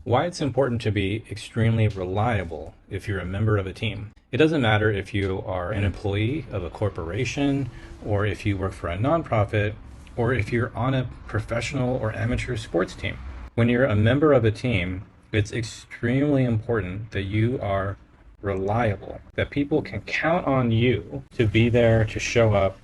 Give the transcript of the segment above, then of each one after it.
why it's important to be extremely reliable if you're a member of a team. It doesn't matter if you are an employee of a corporation, or if you work for a nonprofit, or if you're on a professional or amateur sports team. When you're a member of a team, it's extremely important that you are reliable, that people can count on you to be there, to show up,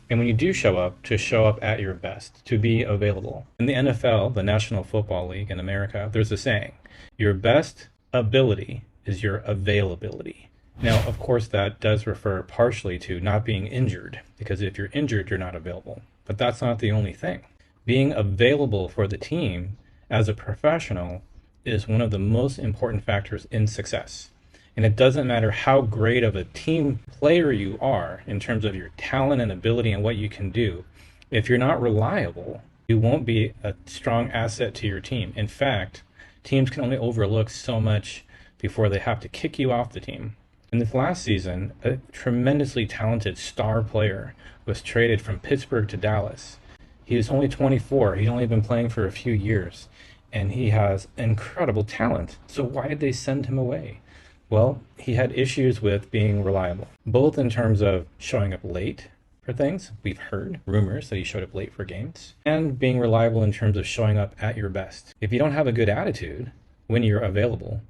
and when you do show up, to show up at your best, to be available. In the NFL, the National Football League in America, there's a saying, your best ability is your availability. Now, of course, that does refer partially to not being injured, because if you're injured, you're not available. But that's not the only thing. Being available for the team as a professional is one of the most important factors in success. And it doesn't matter how great of a team player you are in terms of your talent and ability and what you can do. If you're not reliable, you won't be a strong asset to your team. In fact, teams can only overlook so much before they have to kick you off the team. In this last season, a tremendously talented star player was traded from Pittsburgh to Dallas. He was only 24. He'd only been playing for a few years, and he has incredible talent. So why did they send him away? Well, he had issues with being reliable, both in terms of showing up late for things. We've heard rumors that he showed up late for games, and being reliable in terms of showing up at your best. If you don't have a good attitude when you're available,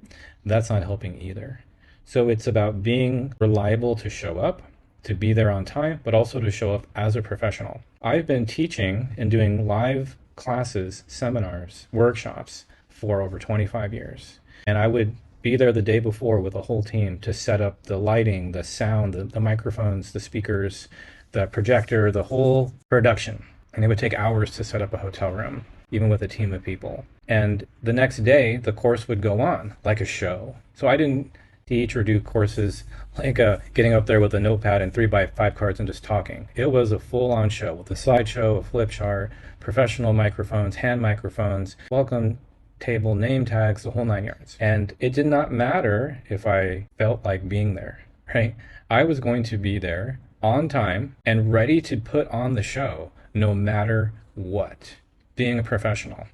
that's not helping either. So it's about being reliable to show up, to be there on time, but also to show up as a professional. I've been teaching and doing live classes, seminars, workshops for over 25 years. And I would be there the day before with a whole team to set up the lighting, the sound, the microphones, the speakers, the projector, the whole production. And it would take hours to set up a hotel room, even with a team of people. And the next day, the course would go on like a show. So I didn't teach or do courses like getting up there with a notepad and 3x5 cards and just talking. It was a full-on show with a slideshow, a flip chart, professional microphones, hand microphones, welcome table, name tags, the whole 9 yards. And it did not matter if I felt like being there, right? I was going to be there on time and ready to put on the show no matter what. Being a professional,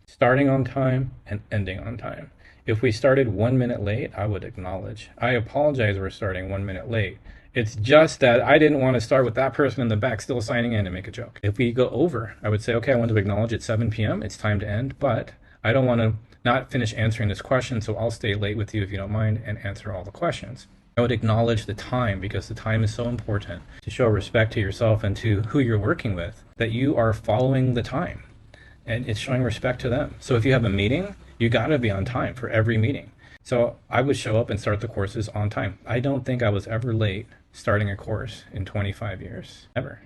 starting on time and ending on time. If we started 1 minute late, I would acknowledge. I apologize for starting 1 minute late. It's just that I didn't want to start with that person in the back still signing in and make a joke. If we go over, I would say, okay, I want to acknowledge it's 7 p.m. It's time to end, but I don't want to not finish answering this question, so I'll stay late with you if you don't mind and answer all the questions. I would acknowledge the time, because the time is so important to show respect to yourself and to who you're working with, that you are following the time and it's showing respect to them. So if you have a meeting, you got to be on time for every meeting. So I would show up and start the courses on time. I don't think I was ever late starting a course in 25 years, ever.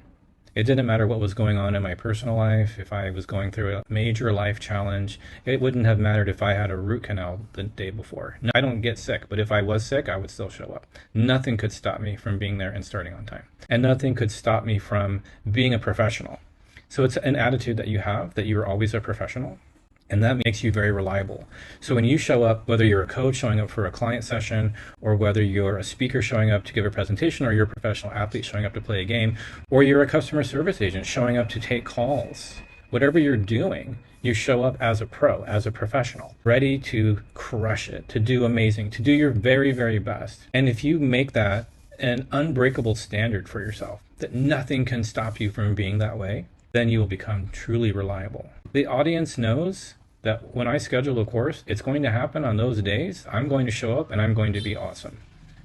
It didn't matter what was going on in my personal life. If I was going through a major life challenge, it wouldn't have mattered if I had a root canal the day before. Now, I don't get sick, but if I was sick, I would still show up. Nothing could stop me from being there and starting on time. And nothing could stop me from being a professional. So it's an attitude that you have, that you're always a professional. And that makes you very reliable. So when you show up, whether you're a coach showing up for a client session, or whether you're a speaker showing up to give a presentation, or you're a professional athlete showing up to play a game, or you're a customer service agent showing up to take calls, whatever you're doing, you show up as a pro, as a professional, ready to crush it, to do amazing, to do your very, very best. And if you make that an unbreakable standard for yourself, that nothing can stop you from being that way, then you will become truly reliable. The audience knows that when I schedule a course, it's going to happen on those days. I'm going to show up and I'm going to be awesome,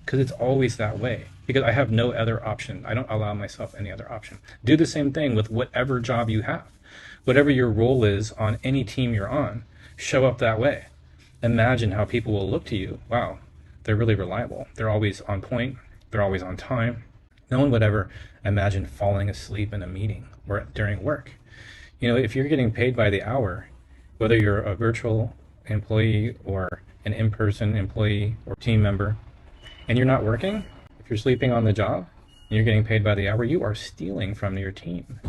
because it's always that way, because I have no other option. I don't allow myself any other option. Do the same thing with whatever job you have. Whatever your role is on any team you're on, show up that way. Imagine how people will look to you. Wow, they're really reliable. They're always on point. They're always on time. No one would ever imagine falling asleep in a meeting or during work. You know, if you're getting paid by the hour, whether you're a virtual employee or an in-person employee or team member, and you're not working, if you're sleeping on the job and you're getting paid by the hour, you are stealing from your team.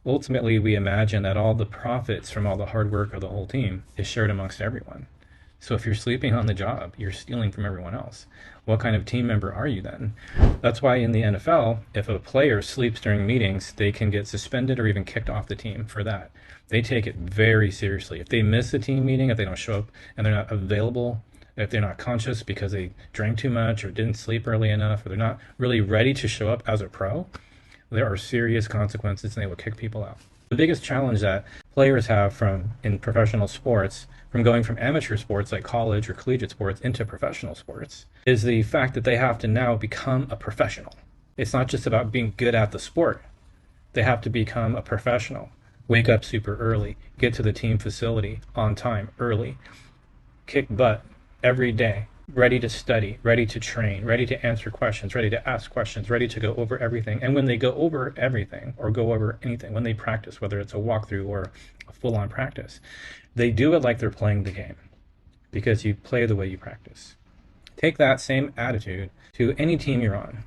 Ultimately, we imagine that all the profits from all the hard work of the whole team is shared amongst everyone. So if you're sleeping on the job, you're stealing from everyone else. What kind of team member are you then? That's why in the NFL, if a player sleeps during meetings, they can get suspended or even kicked off the team for that. They take it very seriously. If they miss a team meeting, if they don't show up and they're not available, if they're not conscious because they drank too much or didn't sleep early enough, or they're not really ready to show up as a pro, there are serious consequences and they will kick people out. The biggest challenge that players have in professional sports, from going from amateur sports like college or collegiate sports into professional sports, is the fact that they have to now become a professional. It's not just about being good at the sport. They have to become a professional. Wake up super early, get to the team facility on time early, kick butt every day, ready to study, ready to train, ready to answer questions, ready to ask questions, ready to go over everything. And when they go over everything or go over anything, when they practice, whether it's a walkthrough or a full-on practice, they do it like they're playing the game, because you play the way you practice. Take that same attitude to any team you're on.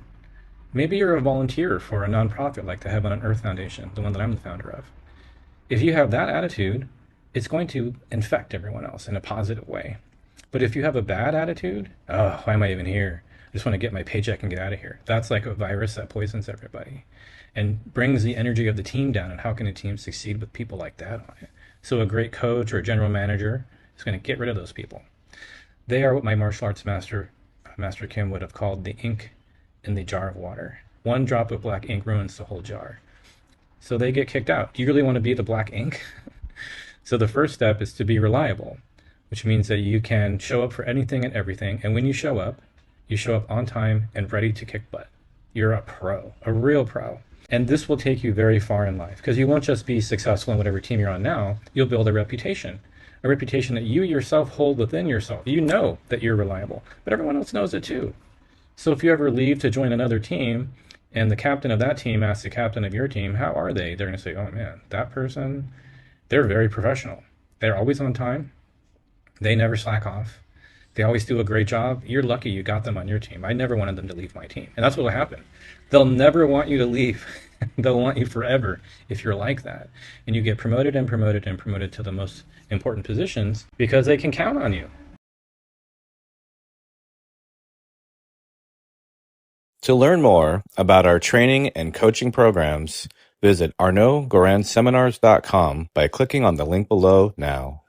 Maybe you're a volunteer for a nonprofit like the Heaven on Earth Foundation, the one that I'm the founder of. If you have that attitude, it's going to infect everyone else in a positive way. But if you have a bad attitude, oh, why am I even here? I just want to get my paycheck and get out of here. That's like a virus that poisons everybody and brings the energy of the team down. And how can a team succeed with people like that on it? So a great coach or a general manager is going to get rid of those people. They are what my martial arts master, Master Kim, would have called the ink in the jar of water. One drop of black ink ruins the whole jar. So they get kicked out. Do you really want to be the black ink? So the first step is to be reliable, which means that you can show up for anything and everything. And when you show up on time and ready to kick butt. You're a pro, a real pro. And this will take you very far in life, because you won't just be successful in whatever team you're on now. You'll build a reputation that you yourself hold within yourself. You know that you're reliable, but everyone else knows it too. So if you ever leave to join another team and the captain of that team asks the captain of your team, how are they? They're going to say, oh man, that person, they're very professional. They're always on time. They never slack off. They always do a great job. You're lucky you got them on your team. I never wanted them to leave my team. And that's what will happen. They'll never want you to leave. They'll want you forever if you're like that. And you get promoted and promoted and promoted to the most important positions because they can count on you. To learn more about our training and coaching programs, visit Arnoux-GoranSeminars.com by clicking on the link below now.